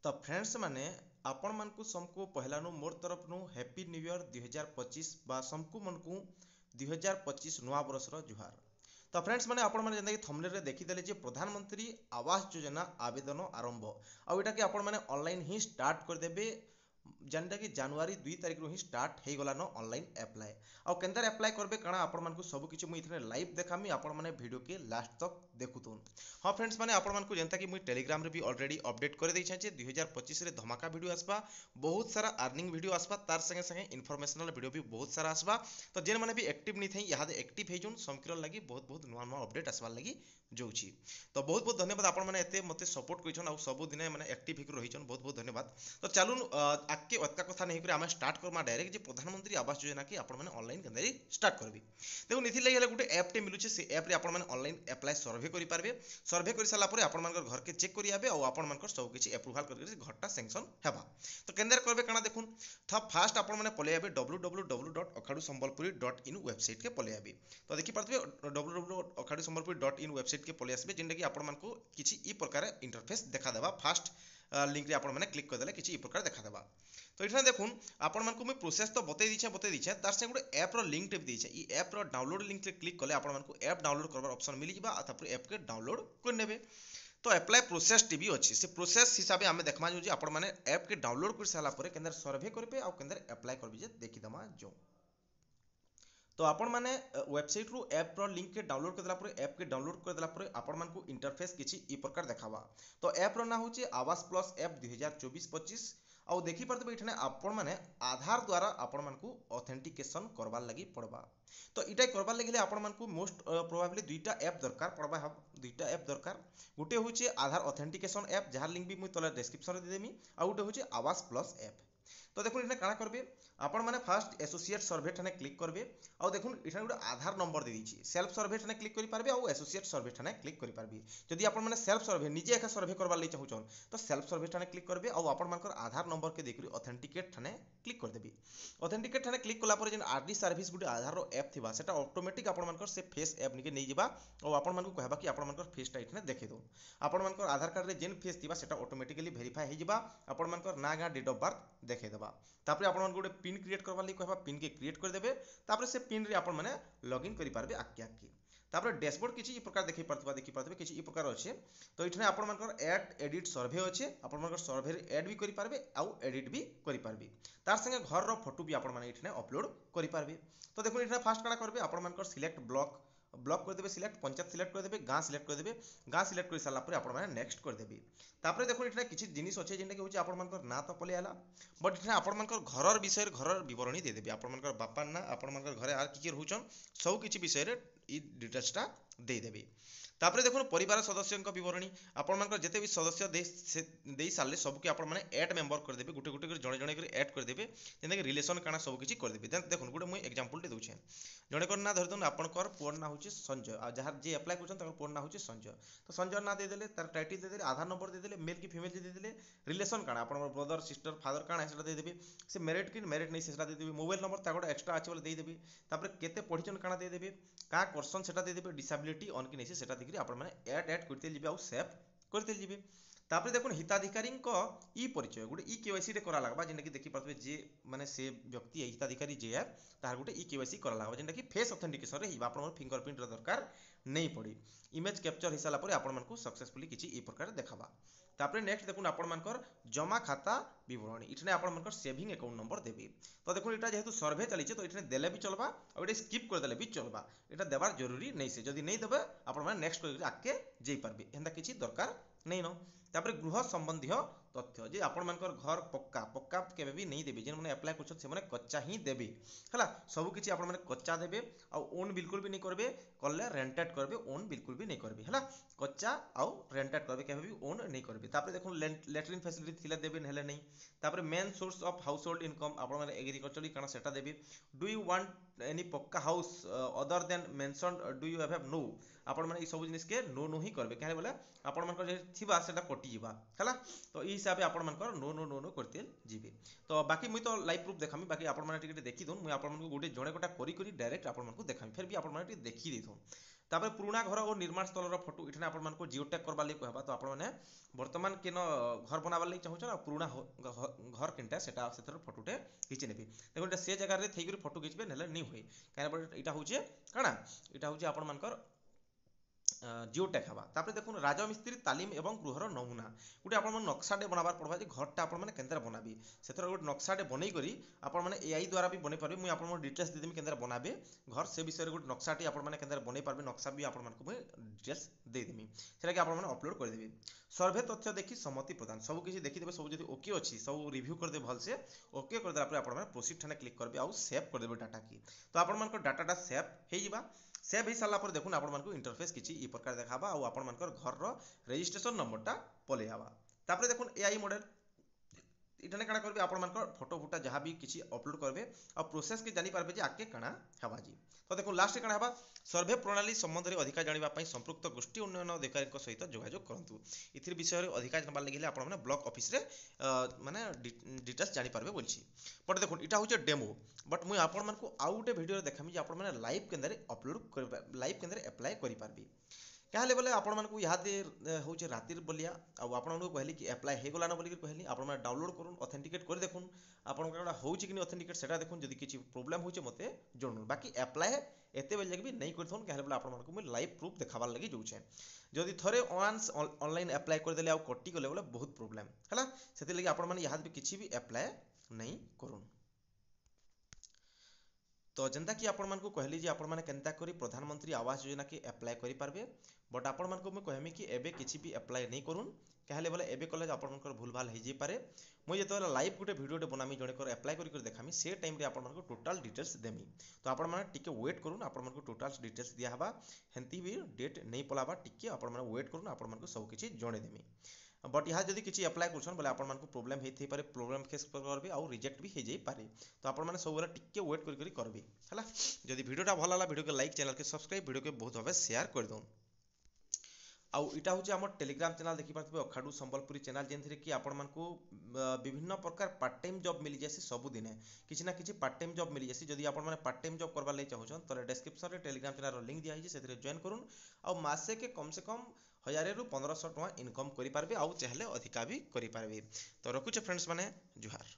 तो फ्रेंड्स माने आपण मानकु समकु पहलानु मोर तरफ नु हैप्पी न्यू ईयर 2025 बा समकु मनकु 2025 नुआ बरस रो जुहार। तो फ्रेंड्स माने आपण माने जेंदा कि थंबनेल रे देखिदेले जे प्रधानमंत्री आवास योजना आवेदन आरंभ आ एटा कि आपण माने ऑनलाइन ही स्टार्ट कर देबे जेनटा कि जनवरी 2 तारिख रु ही स्टार्ट हे गला न ऑनलाइन अप्लाई आ केंदर अप्लाई करबे काना आपण मानकु सब किछि मुई इथरे लाइव देखामी आपण माने वीडियो के लास्ट तक देखुतुन। हां फ्रेंड्स माने आपण मानकु जेंता कि मुई टेलीग्राम रे भी ऑलरेडी अपडेट कर दै छै 2025 रे धमाका वीडियो आसबा, बहुत सारा अर्निंग वीडियो आसबा, तार संगे संगे इन्फॉर्मेशनल वीडियो भी बहुत सारा आसबा। तो जेन माने भी एक्टिव नै थई यादे एक्टिव हे जोन समकिर लागि बहुत बहुत नुवा नुवा अपडेट आसबार लागि जोछि। तो बहुत बहुत धन्यवाद आपण माने एते मते सपोर्ट करिछन आ सब दिने माने एक्टिव हिक रहिछन, बहुत बहुत धन्यवाद। तो चलुन आके अतका कथा नहीं करे आमे स्टार्ट करमा डायरेक्ट जे प्रधानमंत्री आवास योजना की आपण माने ऑनलाइन केनरी स्टार्ट करबी। देखो निथि लागि गुटे ऐप टे मिलुचे से ऐप रे आपण माने ऑनलाइन अप्लाई सर्वे करि पारबे। सर्वे करि साला परे आपण मानकर घर के चेक करि आबे और आपण मानकर सब किछि अप्रूवल करके घरटा सैंक्शन हेबा। तो केंदर करबे काना देखुन था फास्ट आपण माने पले आबे www.akhadusambalpuri.in वेबसाइट के पले आबे। तो देखि पारबे www.akhadusambalpuri.in वेबसाइट के पले आसबे जेंटा कि आपण मानको किछि ई प्रकार इंटरफेस देखा देबा। फास्ट लिंक रे आपण माने क्लिक कर देले किछि ई प्रकार देखा देबा। तो इठने देखुन आपण मानकु मैं प्रोसेस तो बतै दिछे तार से गुटे ऐप रो लिंक टे भी दिछे। ई ऐप रो डाउनलोड लिंक रे क्लिक करले आपण मानकु ऐप डाउनलोड करबार ऑप्शन मिलि जिबा आ तापर ऐप के डाउनलोड कर नेबे। तो अप्लाई प्रोसेस टी भी अछि से प्रोसेस हिसाबे हमें देखमा जो जे आपण माने ऐप के डाउनलोड कर साला परे केंदर सर्वे करबे आ केंदर अप्लाई करबे जे देखि दमा जो। तो आपण माने वेबसाइट रु ऐप रो लिंक के डाउनलोड कर देला परे ऐप के डाउनलोड कर देला परे आपण मानकु इंटरफेस किछि ई प्रकार देखावा। तो ऐप रो ना होचे आवास प्लस ऐप 2024-25 आ देखि परते इठने आपण माने आधार द्वारा आपण मानकु ऑथेंटिकेशन करबार लागि पड़बा। तो इटा करबार लागि आपण मानकु मोस्ट प्रोबेबली दुईटा ऐप दरकार पड़बा। दुईटा ऐप दरकार, गुटे होचे आधार ऑथेंटिकेशन ऐप जहार लिंक भी मुई तले डिस्क्रिप्शन रे दे देमी आ गुटे होचे आवास प्लस ऐप। तो देखो इठने काना करबे आपण माने फास्ट एसोसिएट सर्वे ठाने क्लिक करबे आ देखुन इठाने गुटे आधार नंबर दे दिछि। सेल्फ सर्वे ठाने क्लिक करि पारबे आ एसोसिएट सर्वे ठाने क्लिक करि पारबे। जदि आपण माने सेल्फ सर्वे निजे एका सर्वे करबा लई चाहूछन तो सेल्फ सर्वे ठाने क्लिक करबे आ आपण मानकर आधार नंबर के देखि ऑथेंटिकेट ठाने क्लिक कर देबे। ऑथेंटिकेट ठाने क्लिक कला पर जेन आरडी सर्विस गुटे आधार रो ऐप थिबा सेटा ऑटोमेटिक आपण मानकर से फेस ऐप निके नै जिबा और आपण मानको कहबा कि आपण मानकर फेस टा इठने देखै दो। आपण मानकर आधार कार्ड रे जेन फेस थिबा सेटा ऑटोमेटिकली वेरीफाई हे जिबा। आपण मानकर ना गा डेट ऑफ बर्थ देखै देबा। तापर आपण मानको गुटे पिन क्रिएट करबा लई कहबा, पिन के क्रिएट कर देबे। तापर से पिन रे आपण माने लॉगिन करि पारबे आके आके। तापर डैशबोर्ड किछि ई प्रकार देखि पारथबा किछि ई प्रकार अछि। तो इठने आपण मानकर ऐड एडिट सर्वे अछि। आपण मानकर सर्वे रे ऐड भी करि पारबे आ एडिट भी करि पारबे। तार संगे घर रो फोटो भी आपण माने इठने अपलोड करि पारबे। तो देखो इठने फास्ट काना करबे आपण मानकर सिलेक्ट ब्लॉक कर देबे, सिलेक्ट पंचायत सिलेक्ट कर देबे, गाँ सिलेक्ट कर देबे। गाँ सिलेक्ट कर साला पर आपण माने नेक्स्ट कर देबे। तापर देखो इठने किछि जिनिस अछि जेंटा कि होछि आपण मानकर ना तो पले आला बट इठने आपण मानकर घरर विषय रे घरर विवरणी दे देबे। आपण मानकर बापा ना आपण मानकर घरे आर कि रहउछन सब किछि विषय रे ई डिटेल्स टा दे देबे। तापर देखो परिवार सदस्यक विवरणी आपण मानकर जते भी सदस्य दे साले सब के आपण माने ऐड मेंबर कर देबे। गुटे गुटे कर जणे जणे कर ऐड कर देबे जेंता कि रिलेशन काना सब किछि कर देबे। देन देखो गुटे मुई एग्जांपल टे दउछे। जणे कर ना धरि दन आपनकर पुअर ना होछि संजय आ जहार जे अप्लाई करछन तकर पुअर ना होछि संजय। तो संजय ना दे देले, तार टाइटल दे देले, आधार नंबर दे देले, मेल की फीमेल दे देले, रिलेशन काना आपण ब्रदर सिस्टर फादर काना सेटा दे देबे। से मैरिड की मैरिड नै सेटा दे देबे। मोबाइल नंबर तागोड एक्स्ट्रा अछि बोले दे देबे। तापर केते पढिचन काना दे देबे, का क्वेश्चन सेटा दे देबे, डिसेबिलिटी ऑन की नै सेटा देखि आपण माने ऐड करते जिबे आ सेव करते जिबे। तापर देखुन हिताधिकारी ई परिचय गुटे ई केवाईसी रे करा लागबा जेंटा कि देखि पाथबे जे माने से व्यक्ति हिताधिकारी जे है तार गुटे ई केवाईसी करा लागबा जेंटा कि फेस ऑथेंटिकेशन रे हिबा। आपण फिंगरप्रिंट रे दरकार नै पड़ी। इमेज कैप्चर हिसाला परे आपण मानकु सक्सेसफुली किछि ई प्रकार देखाबा। तापर नेक्स्ट देखुन आपण मानकर जमा खाता विवरणी इठने आपण मानकर सेविंग अकाउंट नंबर देबे। तो देखुन एटा जेहेतु सर्वे चलीचे तो इठने देले भी चलबा और एटा स्किप कर देले भी चलबा। एटा देबार जरूरी नै से जदी नै देबे आपण माने नेक्स्ट कर आके जेई पारबे हेंदा किछि दरकार नै न। तापर गृह संबंधी तथ्य जे आपण मानकर घर पक्का केबे भी नहीं देबे। जेन माने अप्लाई करछन से माने कच्चा ही देबे हला। सब किछि आपण माने कच्चा देबे आ ओन बिल्कुल भी नहीं करबे। करले रेंटेड करबे, ओन बिल्कुल भी नहीं करबे हला। कच्चा आ रेंटेड करबे केबे भी ओन नहीं करबे। तापर देखो लैट्रिन फैसिलिटी थिला देबे नहले नहीं। तापर main source of household income आपण माने एग्रीकल्चर काना सेटा देबे। Do you want any pucca house other than mentioned do you have no आपण माने ई सब जिनिस के नो नो ही करबे काहे बोले आपण मानकर जे थिबा सेटा कटि जिबा हला। तो ई हिसाबे आपण मानकर नो नो नो नो करते जिबे। तो बाकी मुई तो लाइव प्रूफ देखामी बाकी आपण माने टिके देखि दोन मुई आपण मानकु गोटे जणे गोटा करी करी डायरेक्ट आपण मानकु देखामी फिर भी आपण माने टिके देखि देथोन। तापर पुराना घर और निर्माण स्थल फोटो इठने आपण मानको जियो टैग करबा लागि कहबा तो आपण माने वर्तमान केन घर बनाबार लागि चाहूछ ना पुराना घर केनटा सेटा सेतर फोटोटे खिची नेबी देखो से जगह रे थेई फोटो खिचबे नेले नी होई काहे इटा होचे काना इटा होचे आपण मानकर जियो टैग हवा तापर देखुन राजमिस्त्री तालीम एवं गृहर नमूना गोटे आपण मन नक्शाटे बनाबार पड़बा जे घरटा आपण माने केंद्र बनाबी सेतर गोटे नक्शाटे बनै करी आपण माने एआई द्वारा भी बनै पारबे मुई आपण मन डिटेल्स दे देमी केंद्र बनाबे घर से विषय रे गोटे नक्शाटे आपण माने केंद्र बनै पारबे नक्शा भी आपण मानको मुई डिटेल्स दे देमी सेटा कि आपण माने अपलोड कर देबी सर्वे तथ्य देखि सम्मति प्रदान सब किछि देखि देबे सब जदी ओके अछि सब रिव्यू कर दे भल से ओके कर देला पर आपण माने प्रोसीड ठाने क्लिक करबे आ सेव कर देबे डाटा की तो आपण मानको डाटाटा सेव हे जिबा सेव हो सारा पर देखुन आपण मानको इंटरफेस किछि ई प्रकार देखाबा आ आपण मानकर घर रो रजिस्ट्रेशन नंबरटा पले आबा तापर देखुन एआई मॉडल इठाने काना करबे आपण मानकर फोटो फुटा जहाँ भी किछि अपलोड करबे आ प्रोसेस के जानि पारबे जे आके काना हवा जी तो देखो लास्ट काना हवा सर्वे प्रणाली संबंध रे अधिका जानिबा पई संपृक्त गोष्ठी उन्नयन अधिकारी सहित जोगाजोग करंतु इथिर विषय रे अधिका जानबा लागि आपण माने ब्लॉक ऑफिस रे माने डिटेल्स जानि पारबे बोलछि बट देखो इटा होचे डेमो बट मुई आपण मानको आउ गोटे वीडियो रे देखामी जे आपण माने लाइव केंद्र अपलोड कर लाइव केंद्र अप्लाई करि पारबी क्या बोले आपण मानक इहादे हूँ रातिर बोलिया आपण मानक कहली कि अप्लाई हो गलान बोलिक कहली आपण मैंने डाउनलोड करूँ ऑथेंटिकेट कर देखुन आपण हूँ कि ऑथेंटिकेट सेटा देखुन जदि किसी प्रोब्लेम होचे मते जणुन बाकी अप्लाई एते बेल भी नहीं करथुन क्या बोले आपण मानक मुई लाइव प्रूफ देखाबार लगी जाऊे जदि थरे ऑनस ऑनलाइन अप्लाई करदेले आ कटि गले बोले बहुत प्रोब्लेम है से लगी आपण मैंने इहादे किसी भी अप्लाई नहीं करूँ तो जेनता कि आपण मानक कहली जे आपण माने केनता करी प्रधानमंत्री आवास योजना के अप्लाई करि पारबे बट आपण मानक मैं कहमी कि एबे किछि भी अप्लाई नहीं करूँ कहले बोले एबे कले आपण मानकर भूल भाल हो पारे मुझे जेतेबेला लाइव गोटे वीडियोटे बनामी जणे कर अप्लाई करि देखामी से टाइम रे आपण मानक टोटल डिटेल्स देमी तो आपण माने टिके वेट करूँ आपण मानक टोटल डिटेल्स दिया हबा हेंती भी डेट नहीं पलाबा टिके आपण माने वेट करूँ आपण मानक सब किछि जणे देमी बट यहाँ जदि किसी अप्लाई करछन बोले आपण मानक प्रोब्लेम हेथि पारे प्रोब्लेम फेस करबे आ रिजेक्ट भी हो जाई पारे तो आपण माने सब बेला टिके वेट करि करबे हला जदि वीडियोटा भल लागला वीडियो के लाइक चैनल के सब्सक्राइब वीडियो के बहुत भाबे शेयर कर दउन आउ इटा हूँ आम टेलीग्राम चैनल देखि पारथबे अखाडू संबलपुरी चैनल जेनथि कि आपण मानकू विभिन्न प्रकार पार्ट टाइम जॉब मिल जासी सब दिने किछि ना किछि पार्ट टाइम जॉब मिल जासी जदि आपण माने पार्ट टाइम जॉब करबा लई चाहउछन तले डिस्क्रिप्शन रे टेलीग्राम चैनल रो लिंक दिया हिजे सेथरे जॉइन करूँ आ मासे के कम से कम 1000 रु 1500 टका इनकम करि पारबे आउ चाहले अधिका भी करि पारबे तो रखुचे फ्रेंड्स माने जुहार।